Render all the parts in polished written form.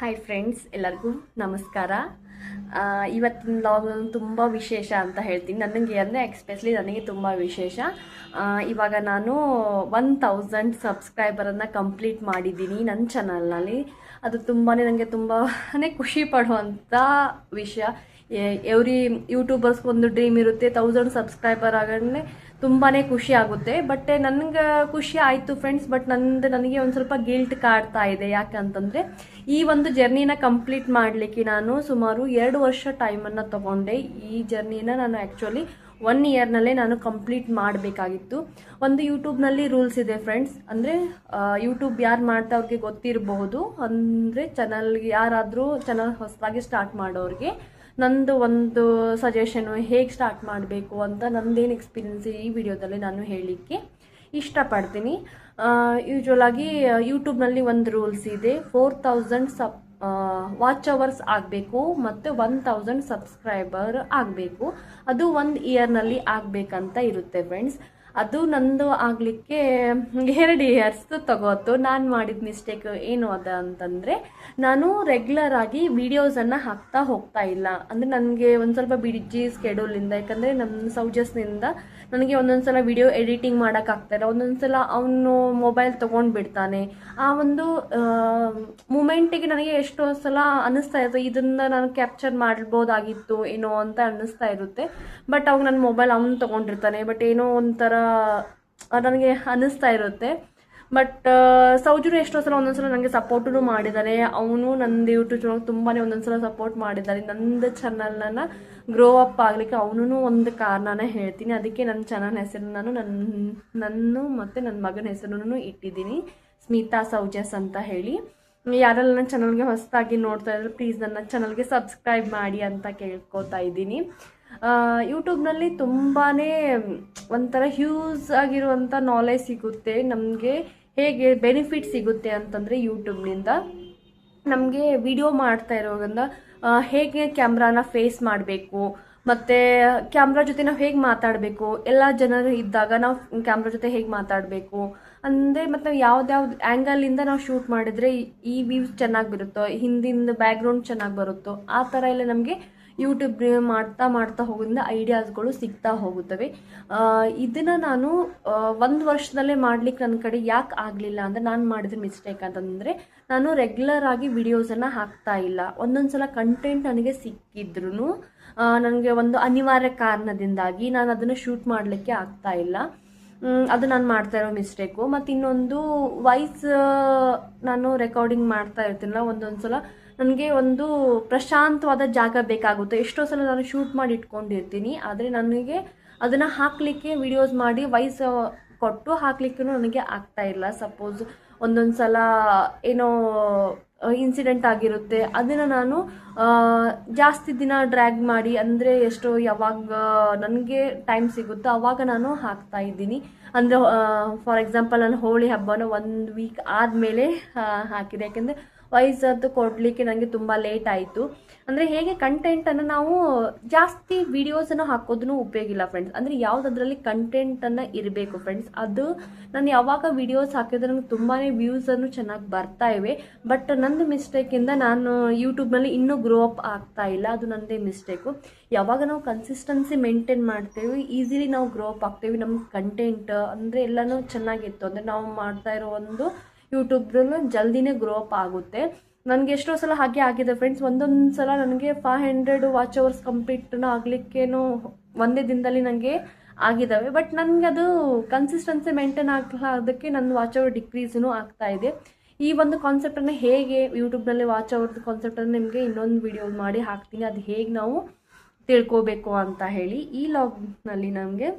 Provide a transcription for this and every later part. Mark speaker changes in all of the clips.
Speaker 1: Hi friends, ಎಲ್ಲರಿಗೂ ನಮಸ್ಕಾರ. ಇವತ್ತಿನ ಲಾಗ್ ತುಂಬ ವಿಶೇಷ ಅಂತ ಹೇಳ್ತೀನಿ. ನನಗೆ ಅಂದರೆ ಎಕ್ಸ್ಪೆಷಲಿ ನನಗೆ ತುಂಬ ವಿಶೇಷ. ಇವಾಗ ನಾನು 1000 ಸಬ್ಸ್ಕ್ರೈಬರನ್ನು ಕಂಪ್ಲೀಟ್ ಮಾಡಿದ್ದೀನಿ ನನ್ನ ಚಾನಲ್ನಲ್ಲಿ. ಅದು ತುಂಬಾ ನನಗೆ ತುಂಬಾ ಖುಷಿ ಪಡುವಂಥ ವಿಷಯ. ಎವ್ರಿ ಯೂಟ್ಯೂಬರ್ಸ್ಗೆ ಒಂದು ಡ್ರೀಮ್ ಇರುತ್ತೆ, 1000 ಸಬ್ಸ್ಕ್ರೈಬರ್ ಆಗಲೇ ತುಂಬಾ ಖುಷಿ ಆಗುತ್ತೆ. ಬಟ್ ನನಗೆ ಖುಷಿ ಆಯಿತು ಫ್ರೆಂಡ್ಸ್, ಬಟ್ ನನಗೆ ಒಂದು ಸ್ವಲ್ಪ ಗಿಲ್ಟ್ ಕಾಡ್ತಾ ಇದೆ. ಯಾಕಂತಂದರೆ ಈ ಒಂದು ಜರ್ನಿನ ಕಂಪ್ಲೀಟ್ ಮಾಡಲಿಕ್ಕೆ ನಾನು ಸುಮಾರು 2 ವರ್ಷ ಟೈಮನ್ನು ತೊಗೊಂಡೆ. ಈ ಜರ್ನಿನ ನಾನು ಆ್ಯಕ್ಚುಲಿ 1 ಇಯರ್ನಲ್ಲೇ ನಾನು ಕಂಪ್ಲೀಟ್ ಮಾಡಬೇಕಾಗಿತ್ತು. ಒಂದು ಯೂಟ್ಯೂಬ್ನಲ್ಲಿ ರೂಲ್ಸ್ ಇದೆ ಫ್ರೆಂಡ್ಸ್, ಅಂದರೆ ಯೂಟ್ಯೂಬ್ ಯಾರು ಮಾಡ್ತಾ ಅವ್ರಿಗೆ ಗೊತ್ತಿರಬಹುದು. ಅಂದರೆ ಚಾನಲ್ಗೆ ಯಾರಾದರೂ ಚಾನಲ್ ಹೊಸದಾಗಿ ಸ್ಟಾರ್ಟ್ ಮಾಡೋರಿಗೆ ನಂದು ಒಂದು ಸಜೆಷನು ಹೇಗೆ ಸ್ಟಾರ್ಟ್ ಮಾಡಬೇಕು ಅಂತ ನಂದೇನು ಎಕ್ಸ್ಪೀರಿಯನ್ಸ್ ಈ ವಿಡಿಯೋದಲ್ಲಿ ನಾನು ಹೇಳಲಿಕ್ಕೆ ಇಷ್ಟಪಡ್ತೀನಿ. ಯೂಶ್ವಲಾಗಿ ಯೂಟ್ಯೂಬ್ನಲ್ಲಿ ಒಂದು ರೂಲ್ಸ್ ಇದೆ, 4000 ವಾಚ್ ಅವರ್ಸ್ ಆಗಬೇಕು ಮತ್ತು 1000 ಸಬ್ಸ್ಕ್ರೈಬರ್ ಆಗಬೇಕು. ಅದು 1 ಇಯರ್ನಲ್ಲಿ ಆಗಬೇಕಂತ ಇರುತ್ತೆ ಫ್ರೆಂಡ್ಸ್. ಅದು ನಂದು ಆಗಲಿಕ್ಕೆ 2 ಇಯರ್ಸ್ ತಗೋತು. ನಾನು ಮಾಡಿದ ಮಿಸ್ಟೇಕ್ ಏನು ಅದ ಅಂತಂದರೆ, ನಾನು ರೆಗ್ಯುಲರ್ ಆಗಿ ವೀಡಿಯೋಸನ್ನು ಹಾಕ್ತಾ ಹೋಗ್ತಾ ಇಲ್ಲ. ಅಂದರೆ ನನಗೆ ಒಂದು ಸ್ವಲ್ಪ ಬಿಜಿ ಸ್ಕೆಡ್ಯೂಲಿಂದ, ಯಾಕಂದರೆ ನಮ್ಮ ಸೌಜಸ್ನಿಂದ ನನಗೆ ಒಂದೊಂದು ಸಲ ವಿಡಿಯೋ ಎಡಿಟಿಂಗ್ ಮಾಡೋಕ್ಕಾಗ್ತಾಯಿಲ್ಲ. ಒಂದೊಂದು ಸಲ ಅವನು ಮೊಬೈಲ್ ತೊಗೊಂಡು ಬಿಡ್ತಾನೆ. ಆ ಒಂದು ಮೂಮೆಂಟಿಗೆ ನನಗೆ ಎಷ್ಟೋ ಸಲ ಅನ್ನಿಸ್ತಾ ಇರುತ್ತೆ, ಇದನ್ನು ನಾನು ಕ್ಯಾಪ್ಚರ್ ಮಾಡ್ಬೋದಾಗಿತ್ತು ಏನೋ ಅಂತ ಅನ್ನಿಸ್ತಾ ಇರುತ್ತೆ. ಬಟ್ ಅವಾಗ ನನ್ನ ಮೊಬೈಲ್ ಅವನು ತೊಗೊಂಡಿರ್ತಾನೆ. ಬಟ್ ಏನೋ ಒಂಥರ ನನಗೆ ಅನ್ನಿಸ್ತಾ ಇರುತ್ತೆ. ಬಟ್ ಸೌಜುನು ಎಷ್ಟೋ ಸಲ ಒಂದೊಂದ್ಸಲ ನನಗೆ ಸಪೋರ್ಟೂ ಮಾಡಿದ್ದಾನೆ. ಅವನು ನಂದು ಯೂಟ್ಯೂಬ್ ಚಾನಲ್ ತುಂಬಾ ಒಂದೊಂದ್ಸಲ ಸಪೋರ್ಟ್ ಮಾಡಿದ್ದಾನೆ. ನಂದು ಚಾನಲ್ನ ಗ್ರೋ ಅಪ್ ಆಗಲಿಕ್ಕೆ ಅವನು ಒಂದು ಕಾರಣನೇ ಹೇಳ್ತೀನಿ. ಅದಕ್ಕೆ ನನ್ನ ಚಾನಲ್ ಹೆಸರು ನಾನು ಮತ್ತು ನನ್ನ ಮಗನ ಹೆಸರನ್ನು ಇಟ್ಟಿದ್ದೀನಿ, ಸ್ಮಿತಾ ಸೌಜಸ್ ಅಂತ ಹೇಳಿ. ಯಾರೆಲ್ಲ ನನ್ನ ಚಾನಲ್ಗೆ ಹೊಸದಾಗಿ ನೋಡ್ತಾ ಇದ್ರು ಪ್ಲೀಸ್ ನನ್ನ ಚಾನಲ್ಗೆ ಸಬ್ಸ್ಕ್ರೈಬ್ ಮಾಡಿ ಅಂತ ಕೇಳ್ಕೊತಾ ಇದ್ದೀನಿ. ಯೂಟ್ಯೂಬ್ನಲ್ಲಿ ತುಂಬಾ ಒಂಥರ ಹ್ಯೂಸ್ ಆಗಿರುವಂಥ ನಾಲೆಜ್ ಸಿಗುತ್ತೆ ನಮಗೆ. ಹೇಗೆ ಬೆನಿಫಿಟ್ ಸಿಗುತ್ತೆ ಅಂತಂದರೆ, ಯೂಟ್ಯೂಬ್ನಿಂದ ನಮಗೆ ವಿಡಿಯೋ ಮಾಡ್ತಾ ಇರೋದ್ರಿಂದ ಹೇಗೆ ಕ್ಯಾಮ್ರಾನ ಫೇಸ್ ಮಾಡಬೇಕು, ಮತ್ತು ಕ್ಯಾಮ್ರಾ ಜೊತೆ ನಾವು ಹೇಗೆ ಮಾತಾಡಬೇಕು, ಎಲ್ಲ ಜನರು ಇದ್ದಾಗ ನಾವು ಕ್ಯಾಮ್ರಾ ಜೊತೆ ಹೇಗೆ ಮಾತಾಡಬೇಕು ಅಂದರೆ, ಮತ್ತು ಯಾವ್ದ್ಯಾವ್ದು ಆ್ಯಂಗಲಿಂದ ನಾವು ಶೂಟ್ ಮಾಡಿದರೆ ಈ ವ್ಯೂಸ್ ಚೆನ್ನಾಗಿ ಬರುತ್ತೋ, ಹಿಂದಿಂದ ಬ್ಯಾಕ್ಗ್ರೌಂಡ್ ಚೆನ್ನಾಗಿ ಬರುತ್ತೋ, ಆ ಥರ ಎಲ್ಲ ನಮಗೆ ಯೂಟ್ಯೂಬ್ ಮಾಡ್ತಾ ಮಾಡ್ತಾ ಹೋಗೋದ್ರಿಂದ ಐಡಿಯಾಸ್ಗಳು ಸಿಗ್ತಾ ಹೋಗುತ್ತವೆ. ಇದನ್ನು ನಾನು 1 ವರ್ಷದಲ್ಲೇ ಮಾಡಲಿಕ್ಕೆ ನನ್ನ ಕಡೆ ಯಾಕೆ ಆಗಲಿಲ್ಲ ಅಂದರೆ, ನಾನು ಮಾಡಿದ ಮಿಸ್ಟೇಕ್ ಅಂತಂದರೆ, ನಾನು ರೆಗ್ಯುಲರ್ ಆಗಿ ವಿಡಿಯೋಸನ್ನು ಹಾಕ್ತಾ ಇಲ್ಲ. ಒಂದೊಂದು ಸಲ ಕಂಟೆಂಟ್ ನನಗೆ ಸಿಕ್ಕಿದ್ರೂ ನನಗೆ ಒಂದು ಅನಿವಾರ್ಯ ಕಾರಣದಿಂದಾಗಿ ನಾನು ಅದನ್ನು ಶೂಟ್ ಮಾಡಲಿಕ್ಕೆ ಆಗ್ತಾ ಇಲ್ಲ. ಅದು ನಾನು ಮಾಡ್ತಾ ಇರೋ ಮಿಸ್ಟೇಕು. ಮತ್ತು ಇನ್ನೊಂದು, ವಾಯ್ಸ್ ನಾನು ರೆಕಾರ್ಡಿಂಗ್ ಮಾಡ್ತಾ ಇರ್ತೀನಲ್ಲ, ಒಂದೊಂದು ಸಲ ನನಗೆ ಒಂದು ಪ್ರಶಾಂತವಾದ ಜಾಗ ಬೇಕಾಗುತ್ತೆ. ಎಷ್ಟೋ ಸಲ ನಾನು ಶೂಟ್ ಮಾಡಿ ಇಟ್ಕೊಂಡಿರ್ತೀನಿ, ಆದರೆ ನನಗೆ ಅದನ್ನು ಹಾಕಲಿಕ್ಕೆ ವಿಡಿಯೋಸ್ ಮಾಡಿ ವಾಯ್ಸ್ ಕೊಟ್ಟು ಹಾಕಲಿಕ್ಕೂ ನನಗೆ ಆಗ್ತಾ ಇಲ್ಲ. ಸಪೋಸ್ ಒಂದೊಂದು ಸಲ ಏನೋ ಇನ್ಸಿಡೆಂಟ್ ಆಗಿರುತ್ತೆ, ಅದನ್ನು ನಾನು ಜಾಸ್ತಿ ದಿನ ಡ್ರ್ಯಾಗ್ ಮಾಡಿ, ಅಂದರೆ ಯಾವಾಗ ನನಗೆ ಟೈಮ್ ಸಿಗುತ್ತೋ ಆವಾಗ ನಾನು ಹಾಕ್ತಾ ಇದ್ದೀನಿ. ಅಂದರೆ ಫಾರ್ ಎಕ್ಸಾಂಪಲ್ ನಾನು ಹೋಳಿ ಹಬ್ಬನ 1 ವೀಕ್ ಆದಮೇಲೆ ಹಾಕಿದೆ. ಯಾಕೆಂದರೆ ವಾಯ್ಸ್ ಅದು ಕೊಡಲಿಕ್ಕೆ ನನಗೆ ತುಂಬ ಲೇಟ್ ಆಯಿತು. ಅಂದರೆ ಹೇಗೆ ಕಂಟೆಂಟನ್ನು ನಾವು ಜಾಸ್ತಿ ವೀಡಿಯೋಸನ್ನು ಹಾಕೋದನ್ನು ಉಪಯೋಗ ಇಲ್ಲ ಫ್ರೆಂಡ್ಸ್. ಅಂದರೆ ಯಾವುದರಲ್ಲಿ ಕಂಟೆಂಟನ್ನು ಇರಬೇಕು ಫ್ರೆಂಡ್ಸ್. ಅದು ನಾನು ಯಾವಾಗ ವೀಡಿಯೋಸ್ ಹಾಕಿದ್ರೆ ನನಗೆ ತುಂಬಾ ವ್ಯೂಸನ್ನು ಚೆನ್ನಾಗಿ ಬರ್ತಾ ಇವೆ. ಬಟ್ ನಂದು ಮಿಸ್ಟೇಕಿಂದ ನಾನು ಯೂಟ್ಯೂಬ್ನಲ್ಲಿ ಇನ್ನೂ ಗ್ರೋ ಅಪ್ ಆಗ್ತಾ ಇಲ್ಲ. ಅದು ನನ್ನದೇ ಮಿಸ್ಟೇಕು. ಯಾವಾಗ ನಾವು ಕನ್ಸಿಸ್ಟೆನ್ಸಿ ಮೇಂಟೈನ್ ಮಾಡ್ತೇವೆ, ಈಸಿಲಿ ನಾವು ಗ್ರೋ ಅಪ್ ಆಗ್ತೇವೆ. ನಮ್ಮ ಕಂಟೆಂಟ್ ಅಂದರೆ ಎಲ್ಲನೂ ಚೆನ್ನಾಗಿತ್ತು ಅಂದರೆ ನಾವು ಮಾಡ್ತಾ ಇರೋ ಒಂದು ಯೂಟ್ಯೂಬ್ರಲ್ಲೂ ಜಲ್ದಿನೇ ಗ್ರೋ ಅಪ್ ಆಗುತ್ತೆ. ನನಗೆ ಎಷ್ಟೋ ಸಲ ಹಾಗೆ ಆಗಿದೆ ಫ್ರೆಂಡ್ಸ್. ಒಂದೊಂದು ಸಲ ನನಗೆ 500 ವಾಚ್ ಅವರ್ಸ್ ಕಂಪ್ಲೀಟ್ನ ಆಗಲಿಕ್ಕೇನೋ ಒಂದೇ ದಿನದಲ್ಲಿ ನನಗೆ ಆಗಿದ್ದಾವೆ. ಬಟ್ ನನಗೆ ಅದು ಕನ್ಸಿಸ್ಟೆನ್ಸಿ ಮೇಂಟೈನ್ ಆಗಲಾರ್ದಕ್ಕೆ ನನ್ನ ವಾಚ್ ಅವರ್ ಡಿಕ್ರೀಸೂ ಆಗ್ತಾ ಇದೆ. ಈ ಒಂದು ಕಾನ್ಸೆಪ್ಟನ್ನು ಹೇಗೆ ಯೂಟ್ಯೂಬ್ನಲ್ಲಿ ವಾಚ್ ಅವರ್ದು ಕಾನ್ಸೆಪ್ಟನ್ನು ನಿಮಗೆ ಇನ್ನೊಂದು ವಿಡಿಯೋ ಮಾಡಿ ಹಾಕ್ತೀನಿ, ಅದು ಹೇಗೆ ನಾವು ತಿಳ್ಕೋಬೇಕು ಅಂತ ಹೇಳಿ. ಈ ಲಾಗ್ನಲ್ಲಿ ನಮಗೆ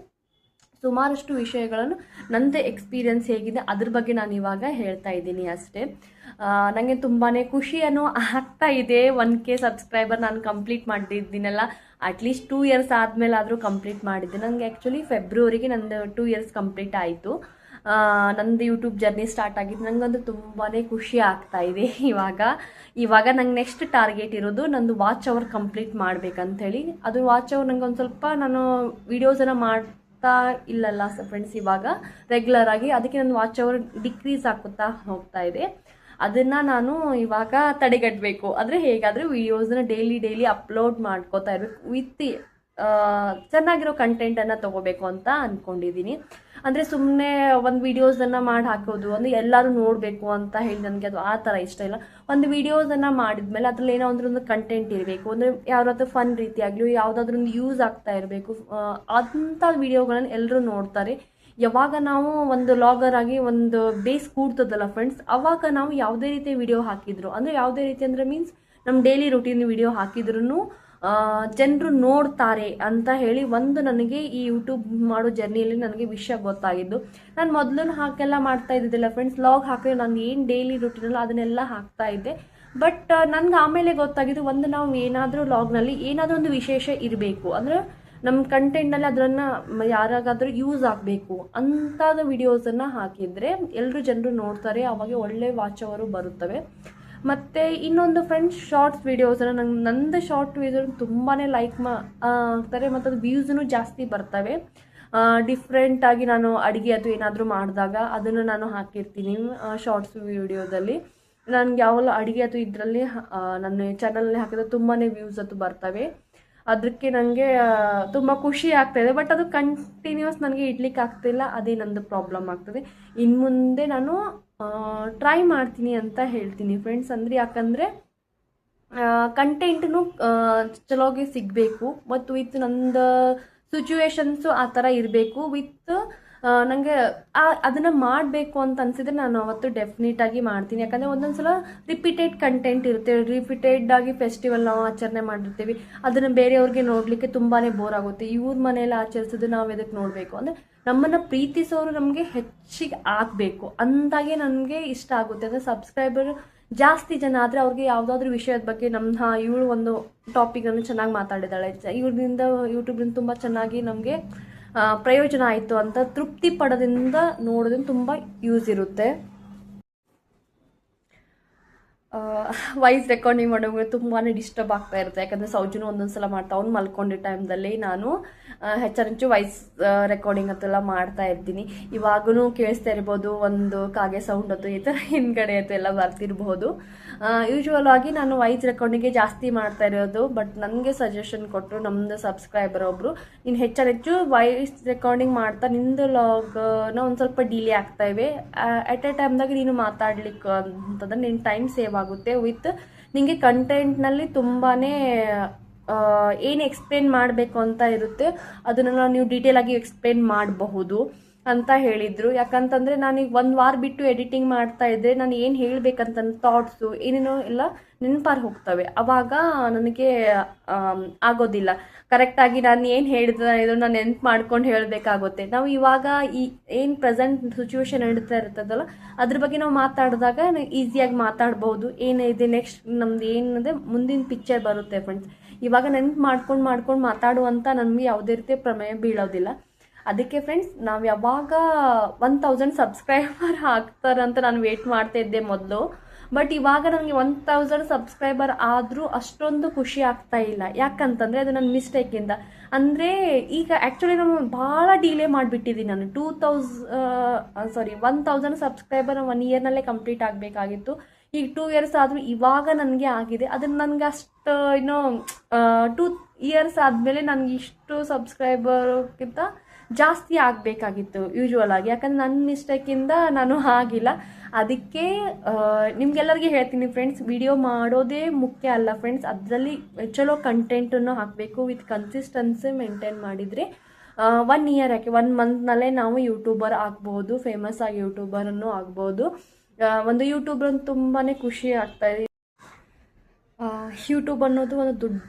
Speaker 1: ಸುಮಾರಷ್ಟು ವಿಷಯಗಳನ್ನು ನನ್ನದೇ ಎಕ್ಸ್ಪೀರಿಯನ್ಸ್ ಹೇಗಿದೆ ಅದ್ರ ಬಗ್ಗೆ ನಾನು ಇವಾಗ ಹೇಳ್ತಾ ಇದ್ದೀನಿ ಅಷ್ಟೇ. ನನಗೆ ತುಂಬಾ ಖುಷಿಯನ್ನು ಆಗ್ತಾ ಇದೆ. 1K ಸಬ್ಸ್ಕ್ರೈಬರ್ ನಾನು ಕಂಪ್ಲೀಟ್ ಮಾಡಿದ್ದೀನಲ್ಲ, ಅಟ್ಲೀಸ್ಟ್ 2 ಇಯರ್ಸ್ ಆದಮೇಲೆ ಆದರೂ ಕಂಪ್ಲೀಟ್ ಮಾಡಿದ್ದೆ. ನನಗೆ ಆ್ಯಕ್ಚುಲಿ ಫೆಬ್ರವರಿಗೆ ನಂದು 2 ಇಯರ್ಸ್ ಕಂಪ್ಲೀಟ್ ಆಯಿತು. ನಂದು ಯೂಟ್ಯೂಬ್ ಜರ್ನಿ ಸ್ಟಾರ್ಟ್ ಆಗಿದ್ದು. ನನಗಂತೂ ತುಂಬಾ ಖುಷಿ ಆಗ್ತಾ ಇದೆ. ಇವಾಗ ನಂಗೆ ನೆಕ್ಸ್ಟ್ ಟಾರ್ಗೆಟ್ ಇರೋದು ನಂದು ವಾಚ್ ಅವರ್ ಕಂಪ್ಲೀಟ್ ಮಾಡಬೇಕಂಥೇಳಿ. ಅದು ವಾಚ್ ಅವರ್ ನಂಗೆ ಒಂದು ಸ್ವಲ್ಪ ನಾನು ವೀಡಿಯೋಸನ್ನು ಇಲ್ಲಲ್ಲ ಫ್ರೆಂಡ್ಸ್ ಇವಾಗ ರೆಗ್ಯುಲರ್ ಆಗಿ, ಅದಕ್ಕೆ ನನ್ನ ವಾಚ್ ಅವರ್ ಡಿಕ್ರೀಸ್ ಆಗ್ತಾ ಹೋಗ್ತಾ ಇದೆ. ಅದನ್ನು ನಾನು ಇವಾಗ ತಡೆಗಟ್ಟಬೇಕು. ಅಂದರೆ ಹೇಗಾದರೆ ವೀಡಿಯೋಸ್ನ ಡೈಲಿ ಅಪ್ಲೋಡ್ ಮಾಡ್ಕೋತಾ ಇರಬೇಕು ವಿತ್ ಚೆನ್ನಾಗಿರೋ ಕಂಟೆಂಟನ್ನು ತೊಗೋಬೇಕು ಅಂತ ಅಂದ್ಕೊಂಡಿದ್ದೀನಿ. ಅಂದರೆ ಸುಮ್ಮನೆ ಒಂದು ವೀಡಿಯೋಸನ್ನು ಮಾಡಿ ಹಾಕೋದು ಅಂದರೆ ಎಲ್ಲರೂ ನೋಡಬೇಕು ಅಂತ ಹೇಳಿ ನನಗೆ ಅದು ಆ ಥರ ಇಷ್ಟ ಇಲ್ಲ. ಒಂದು ವೀಡಿಯೋಸನ್ನು ಮಾಡಿದ್ಮೇಲೆ ಅದರಲ್ಲಿ ಏನೋ ಒಂದು ಕಂಟೆಂಟ್ ಇರಬೇಕು, ಅಂದರೆ ಯಾವ್ದಾದ್ರು ಫನ್ ರೀತಿಯಾಗಲಿ ಯಾವುದಾದ್ರೂ ಒಂದು ಯೂಸ್ ಆಗ್ತಾ ಇರಬೇಕು. ಅಂಥ ವೀಡಿಯೋಗಳನ್ನು ಎಲ್ಲರೂ ನೋಡ್ತಾರೆ. ಯಾವಾಗ ನಾವು ಒಂದು ಲಾಗರ್ ಆಗಿ ಒಂದು ಬೇಸ್ ಕೂಡ್ತದಲ್ಲ ಫ್ರೆಂಡ್ಸ್, ಅವಾಗ ನಾವು ಯಾವುದೇ ರೀತಿಯ ವಿಡಿಯೋ ಹಾಕಿದ್ರು, ಅಂದರೆ ಯಾವುದೇ ರೀತಿ ಅಂದರೆ ಮೀನ್ಸ್ ನಮ್ಮ ಡೈಲಿ ರುಟೀನ್ ವಿಡಿಯೋ ಹಾಕಿದ್ರೂ ಜನರು ನೋಡ್ತಾರೆ ಅಂತ ಹೇಳಿ ಒಂದು ನನಗೆ ಈ ಯೂಟ್ಯೂಬ್ ಮಾಡೋ ಜರ್ನಿಯಲ್ಲಿ ನನಗೆ ವಿಷಯ ಗೊತ್ತಾಗಿದ್ದು. ನಾನು ಮೊದಲು ಹಾಗೆಲ್ಲ ಮಾಡ್ತಾ ಇದ್ದಿದ್ದಿಲ್ಲ ಫ್ರೆಂಡ್ಸ್. ಲಾಗ್ ಹಾಕಿದ್ರೆ ನಾನು ಏನು ಡೈಲಿ ರುಟೀನಲ್ಲ ಅದನ್ನೆಲ್ಲ ಹಾಕ್ತಾ ಇದ್ದೆ. ಬಟ್ ನನಗೆ ಆಮೇಲೆ ಗೊತ್ತಾಗಿದ್ದು, ಒಂದು ನಾವು ಏನಾದರೂ ಲಾಗ್ನಲ್ಲಿ ಏನಾದರೂ ಒಂದು ವಿಶೇಷ ಇರಬೇಕು, ಅಂದರೆ ನಮ್ಮ ಕಂಟೆಂಟ್ನಲ್ಲಿ ಅದನ್ನು ಯಾರಿಗಾದರೂ ಯೂಸ್ ಆಗಬೇಕು ಅಂಥದ್ದು ವಿಡಿಯೋಸನ್ನು ಹಾಕಿದರೆ ಎಲ್ಲರೂ ಜನರು ನೋಡ್ತಾರೆ, ಅವಾಗ ಒಳ್ಳೆ ವಾಚ್ ಅವರು ಬರುತ್ತವೆ. ಮತ್ತು ಇನ್ನೊಂದು ಫ್ರೆಂಡ್ಸ್, ಶಾರ್ಟ್ಸ್ ವೀಡಿಯೋಸನ್ನು ನಂದು ಶಾರ್ಟ್ ವೀಡಿಯೋ ತುಂಬಾ ಲೈಕ್ ಆಗ್ತಾರೆ ಮತ್ತು ಅದು ವ್ಯೂಸೂ ಜಾಸ್ತಿ ಬರ್ತವೆ. ಡಿಫ್ರೆಂಟಾಗಿ ನಾನು ಅಡುಗೆ ಅಥವಾ ಏನಾದರೂ ಮಾಡಿದಾಗ ಅದನ್ನು ನಾನು ಹಾಕಿರ್ತೀನಿ ಶಾರ್ಟ್ಸ್ ವೀಡಿಯೋದಲ್ಲಿ. ನನಗೆ ಯಾವೆಲ್ಲ ಅಡುಗೆ ಅಥವಾ ಇದರಲ್ಲಿ ನನ್ನ ಚಾನಲಲ್ಲಿ ಹಾಕಿದ್ರೆ ತುಂಬಾ ವ್ಯೂಸ್ ಅದು ಬರ್ತವೆ. ಅದಕ್ಕೆ ನನಗೆ ತುಂಬ ಖುಷಿ ಆಗ್ತಾಯಿದೆ. ಬಟ್ ಅದು ಕಂಟಿನ್ಯೂಸ್ ನನಗೆ ಇಡ್ಲಿಕ್ಕೆ ಆಗ್ತಿಲ್ಲ, ಅದೇ ನಂದು ಪ್ರಾಬ್ಲಮ್ ಆಗ್ತದೆ. ಇನ್ನು ಮುಂದೆ ನಾನು ಟ್ರೈ ಮಾಡ್ತೀನಿ ಅಂತ ಹೇಳ್ತೀನಿ ಫ್ರೆಂಡ್ಸ್. ಅಂದರೆ ಯಾಕಂದರೆ ಕಂಟೆಂಟ್ನು ಚಲೋಗೆ ಸಿಗಬೇಕು ಮತ್ತು ವಿತ್ ನಂದು ಸಿಚುವೇಶನ್ಸು ಆ ಥರ ಇರಬೇಕು. ವಿತ್ ನನಗೆ ಅದನ್ನು ಮಾಡಬೇಕು ಅಂತ ಅನಿಸಿದ್ರೆ ನಾನು ಅವತ್ತು ಡೆಫಿನೆಟಾಗಿ ಮಾಡ್ತೀನಿ. ಯಾಕಂದರೆ ಒಂದೊಂದು ಸಲ ರಿಪೀಟೆಡ್ ಕಂಟೆಂಟ್ ಇರುತ್ತೆ. ರಿಪೀಟೆಡಾಗಿ ಫೆಸ್ಟಿವಲ್ ನಾವು ಆಚರಣೆ ಮಾಡಿರ್ತೀವಿ, ಅದನ್ನು ಬೇರೆಯವ್ರಿಗೆ ನೋಡಲಿಕ್ಕೆ ತುಂಬಾ ಬೋರ್ ಆಗುತ್ತೆ. ಇವ್ರ ಮನೆಯಲ್ಲಿ ಆಚರಿಸೋದು ನಾವು ಎದಕ್ಕೆ ನೋಡಬೇಕು, ಅಂದರೆ ನಮ್ಮನ್ನು ಪ್ರೀತಿಸೋರು ನಮಗೆ ಹೆಚ್ಚಿಗೆ ಆಗಬೇಕು ಅಂದಾಗೆ ನನಗೆ ಇಷ್ಟ ಆಗುತ್ತೆ. ಅಂದರೆ ಸಬ್ಸ್ಕ್ರೈಬರ್ ಜಾಸ್ತಿ ಜನ ಆದರೆ ಅವ್ರಿಗೆ ಯಾವುದಾದ್ರೂ ವಿಷಯದ ಬಗ್ಗೆ ಇವಳು ಒಂದು ಟಾಪಿಕನ್ನು ಚೆನ್ನಾಗಿ ಮಾತಾಡಿದ್ದಾಳೆ, ಇವ್ರಿಂದ ಯೂಟ್ಯೂಬ್ರಿಂದ ತುಂಬ ಚೆನ್ನಾಗಿ ನಮಗೆ ಪ್ರಯೋಜನ ಆಯಿತು ಅಂತ ತೃಪ್ತಿ ಪಡೋದ್ರಿಂದ ನೋಡೋದ್ರಿಂದ ತುಂಬ ಯೂಸ್ ಇರುತ್ತೆ. ವಾಯ್ಸ್ ರೆಕಾರ್ಡಿಂಗ್ ಮಾಡೋವಾಗ ತುಂಬಾ ಡಿಸ್ಟರ್ಬ್ ಆಗ್ತಾ ಇರುತ್ತೆ. ಯಾಕಂದರೆ ಸೌಜನು ಒಂದೊಂದು ಸಲ ಮಾಡ್ತಾ ಅವ್ನು ಮಲ್ಕೊಂಡಿದ್ದ ಟೈಮ್ದಲ್ಲಿ ನಾನು ಹೆಚ್ಚು ವಾಯ್ಸ್ ರೆಕಾರ್ಡಿಂಗ್ ಅಂತೆಲ್ಲ ಮಾಡ್ತಾ ಇರ್ತೀನಿ. ಇವಾಗೂ ಕೇಳಿಸ್ತಾ ಇರ್ಬೋದು ಒಂದು ಕಾಗೆ ಸೌಂಡ್ ಅದು ಈ ಥರ ಹಿಂದ್ಗಡೆ ಅದು ಎಲ್ಲ ಬರ್ತಿರ್ಬೋದು. ಯೂಶ್ವಲ್ ಆಗಿ ನಾನು ವಾಯ್ಸ್ ರೆಕಾರ್ಡಿಂಗ್ಗೆ ಜಾಸ್ತಿ ಮಾಡ್ತಾ ಇರೋದು. ಬಟ್ ನನಗೆ ಸಜೆಷನ್ ಕೊಟ್ಟರು ನಮ್ಮದು ಸಬ್ಸ್ಕ್ರೈಬರ್ ಒಬ್ಬರು, ನೀನು ಹೆಚ್ಚು ವಾಯ್ಸ್ ರೆಕಾರ್ಡಿಂಗ್ ಮಾಡ್ತಾ ನಿಂದು ಲಾಗ್ನ ಒಂದು ಸ್ವಲ್ಪ ಡಿಲೇ ಆಗ್ತಾ ಇವೆ, ಅಟ್ ಎ ಟೈಮ್ದಾಗ ನೀನು ಮಾತಾಡ್ಲಿಕ್ಕೆ ಅಂತಂದ್ರೆ ನಿನ್ನ ಟೈಮ್ ಸೇವ್ ಆಗುತ್ತೆ. ವಿತ್ ನಿಮಗೆ ಕಂಟೆಂಟ್ನಲ್ಲಿ ತುಂಬಾ ಏನು ಎಕ್ಸ್ಪ್ಲೇನ್ ಮಾಡಬೇಕು ಅಂತ ಇರುತ್ತೆ ಅದನ್ನೆಲ್ಲ ನೀವು ಡೀಟೇಲ್ ಆಗಿ ಎಕ್ಸ್ಪ್ಲೇನ್ ಮಾಡಬಹುದು ಅಂತ ಹೇಳಿದರು. ಯಾಕಂತಂದರೆ ನಾನೀಗ ಒಂದು ವಾರ ಬಿಟ್ಟು ಎಡಿಟಿಂಗ್ ಮಾಡ್ತಾ ಇದ್ದರೆ ನಾನು ಏನು ಹೇಳಬೇಕಂತ ಥಾಟ್ಸು ಏನೇನೋ ಎಲ್ಲ ನೆನಪಾರು ಹೋಗ್ತವೆ. ಆವಾಗ ನನಗೆ ಆಗೋದಿಲ್ಲ ಕರೆಕ್ಟಾಗಿ ನಾನು ಏನು ಹೇಳಿದ್ರೆ ಇದನ್ನು ನೆನಪು ಮಾಡ್ಕೊಂಡು ಹೇಳಬೇಕಾಗುತ್ತೆ. ನಾವು ಇವಾಗ ಈ ಏನು ಪ್ರೆಸೆಂಟ್ ಸಿಚುವೇಶನ್ ನಡೀತಾ ಇರ್ತದಲ್ಲ ಅದ್ರ ಬಗ್ಗೆ ನಾವು ಮಾತಾಡಿದಾಗ ಈಸಿಯಾಗಿ ಮಾತಾಡ್ಬೋದು. ಏನಿದೆ ನೆಕ್ಸ್ಟ್ ನಮ್ದು ಏನಿದೆ ಮುಂದಿನ ಪಿಕ್ಚರ್ ಬರುತ್ತೆ ಫ್ರೆಂಡ್ಸ್. ಇವಾಗ ನೆನಪು ಮಾಡ್ಕೊಂಡು ಮಾತಾಡುವಂಥ ನಮಗೆ ಯಾವುದೇ ರೀತಿಯ ಪ್ರಮೇಯ ಬೀಳೋದಿಲ್ಲ. ಅದಕ್ಕೆ ಫ್ರೆಂಡ್ಸ್, ನಾವು ಯಾವಾಗ 1000 ಸಬ್ಸ್ಕ್ರೈಬರ್ ಆಗ್ತಾರಂತ ನಾನು ವೇಟ್ ಮಾಡ್ತಾ ಇದ್ದೆ ಮೊದಲು. ಬಟ್ ಇವಾಗ ನನಗೆ 1000 ಸಬ್ಸ್ಕ್ರೈಬರ್ ಆದರೂ ಅಷ್ಟೊಂದು ಖುಷಿ ಆಗ್ತಾ ಇಲ್ಲ. ಯಾಕಂತಂದರೆ ಅದು ನನ್ನ ಮಿಸ್ಟೇಕಿಂದ. ಅಂದರೆ ಈಗ ಆ್ಯಕ್ಚುಲಿ ನಾನು ಭಾಳ ಡಿಲೇ ಮಾಡಿಬಿಟ್ಟಿದ್ದೀನಿ. ನಾನು 1000 ಸಬ್ಸ್ಕ್ರೈಬರ್ 1 ಇಯರ್ನಲ್ಲೇ ಕಂಪ್ಲೀಟ್ ಆಗಬೇಕಾಗಿತ್ತು. ಈಗ 2 ಇಯರ್ಸ್ ಆದರೂ ಇವಾಗ ನನಗೆ ಆಗಿದೆ. ಅದನ್ನು ನನಗೆ ಅಷ್ಟು ಇನ್ನೂ 2 ಇಯರ್ಸ್ ಆದಮೇಲೆ ನನಗೆ ಇಷ್ಟು ಸಬ್ಸ್ಕ್ರೈಬರ್ಗಿಂತ ಜಾಸ್ತಿ ಆಗಬೇಕಾಗಿತ್ತು ಯೂಶ್ವಲ್ ಆಗಿ. ಯಾಕಂದರೆ ನನ್ನ ಮಿಸ್ಟೇಕಿಂದ ನಾನು ಆಗಿಲ್ಲ. ಅದಕ್ಕೆ ನಿಮ್ಗೆಲ್ಲರಿಗೆ ಹೇಳ್ತೀನಿ ಫ್ರೆಂಡ್ಸ್, ವಿಡಿಯೋ ಮಾಡೋದೇ ಮುಖ್ಯ ಅಲ್ಲ ಫ್ರೆಂಡ್ಸ್, ಅದರಲ್ಲಿ ಚಲೋ ಕಂಟೆಂಟನ್ನು ಹಾಕಬೇಕು. ವಿತ್ ಕನ್ಸಿಸ್ಟೆನ್ಸಿ ಮೇಂಟೈನ್ ಮಾಡಿದರೆ 1 ಇಯರ್ ಯಾಕೆ 1 ಮಂತ್ನಲ್ಲೇ ನಾವು ಯೂಟ್ಯೂಬರ್ ಆಗ್ಬೋದು, ಫೇಮಸ್ ಆಗಿ ಯೂಟ್ಯೂಬರನ್ನು ಆಗ್ಬೋದು. ಒಂದು ಯೂಟ್ಯೂಬರ್ ತುಂಬಾ ಖುಷಿ ಆಗ್ತಾಯಿದೆ. ಯೂಟ್ಯೂಬ್ ಅನ್ನೋದು ಒಂದು ದೊಡ್ಡ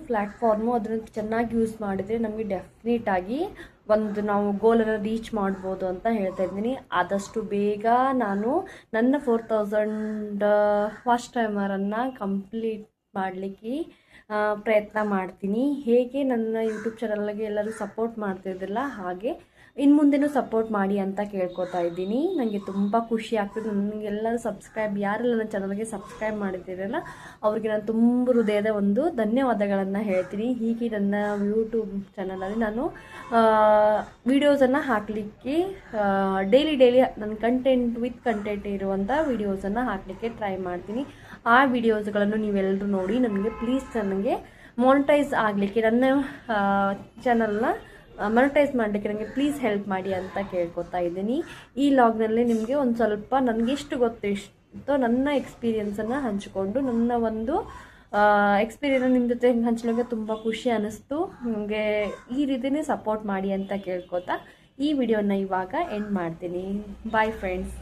Speaker 1: ಪ್ಲ್ಯಾಟ್ಫಾರ್ಮು. ಅದನ್ನು ಚೆನ್ನಾಗಿ ಯೂಸ್ ಮಾಡಿದರೆ ನಮಗೆ ಡೆಫಿನೆಟಾಗಿ ಒಂದು ನಾವು ಗೋಲನ್ನು ರೀಚ್ ಮಾಡ್ಬೋದು ಅಂತ ಹೇಳ್ತಾ ಇದ್ದೀನಿ. ಆದಷ್ಟು ಬೇಗ ನಾನು ನನ್ನ 4000 ವಾಚ್ ಟೈಮರನ್ನು ಕಂಪ್ಲೀಟ್ ಮಾಡಲಿಕ್ಕೆ ಪ್ರಯತ್ನ ಮಾಡ್ತೀನಿ. ಹೇಗೆ ನನ್ನ ಯೂಟ್ಯೂಬ್ ಚಾನಲ್ಗೆ ಎಲ್ಲರೂ ಸಪೋರ್ಟ್ ಮಾಡ್ತಿದ್ದಿಲ್ಲ ಹಾಗೆ ಇನ್ನು ಮುಂದೆನೂ ಸಪೋರ್ಟ್ ಮಾಡಿ ಅಂತ ಕೇಳ್ಕೊತಾ ಇದ್ದೀನಿ. ನನಗೆ ತುಂಬ ಖುಷಿ ಆಗ್ತದೆ. ನನಗೆಲ್ಲರೂ ಸಬ್ಸ್ಕ್ರೈಬ್ ಯಾರೆಲ್ಲ ನನ್ನ ಚಾನಲ್ಗೆ ಸಬ್ಸ್ಕ್ರೈಬ್ ಮಾಡಿದ್ದೀರಲ್ಲ ಅವ್ರಿಗೆ ನಾನು ತುಂಬ ಹೃದಯದ ಒಂದು ಧನ್ಯವಾದಗಳನ್ನು ಹೇಳ್ತೀನಿ. ಹೀಗೆ ನನ್ನ ಯೂಟ್ಯೂಬ್ ಚಾನಲಲ್ಲಿ ನಾನು ವೀಡಿಯೋಸನ್ನು ಹಾಕಲಿಕ್ಕೆ ಡೈಲಿ ನನ್ನ ಕಂಟೆಂಟ್ ಇರುವಂಥ ವೀಡಿಯೋಸನ್ನು ಹಾಕಲಿಕ್ಕೆ ಟ್ರೈ ಮಾಡ್ತೀನಿ. ಆ ವಿಡಿಯೋಸ್ಗಳನ್ನು ನೀವೆಲ್ಲರೂ ನೋಡಿ ನನಗೆ ಮಾನಿಟೈಸ್ ಆಗಲಿಕ್ಕೆ ನನ್ನ ಚಾನಲ್ನ ಮಾನಿಟೈಸ್ ಮಾಡಲಿಕ್ಕೆ ನನಗೆ ಪ್ಲೀಸ್ ಹೆಲ್ಪ್ ಮಾಡಿ ಅಂತ ಕೇಳ್ಕೊತಾ ಇದ್ದೀನಿ. ಈ ಲಾಗ್ನಲ್ಲಿ ನಿಮಗೆ ಒಂದು ಸ್ವಲ್ಪ ನನಗೆಷ್ಟು ಗೊತ್ತಿಷ್ಟೋ ನನ್ನ ಎಕ್ಸ್ಪೀರಿಯೆನ್ಸನ್ನು ಹಂಚಿಕೊಂಡು ನನ್ನ ಒಂದು ಎಕ್ಸ್ಪೀರಿಯೆನ್ಸ್ ನಿಮ್ಮ ಜೊತೆ ಹಂಚಲಿಕ್ಕೆ ತುಂಬ ಖುಷಿ ಅನ್ನಿಸ್ತು. ನಿಮಗೆ ಈ ರೀತಿಯೇ ಸಪೋರ್ಟ್ ಮಾಡಿ ಅಂತ ಕೇಳ್ಕೊತಾ ಈ ವಿಡಿಯೋನ ಇವಾಗ ಎಂಡ್ ಮಾಡ್ತೀನಿ. Bye friends.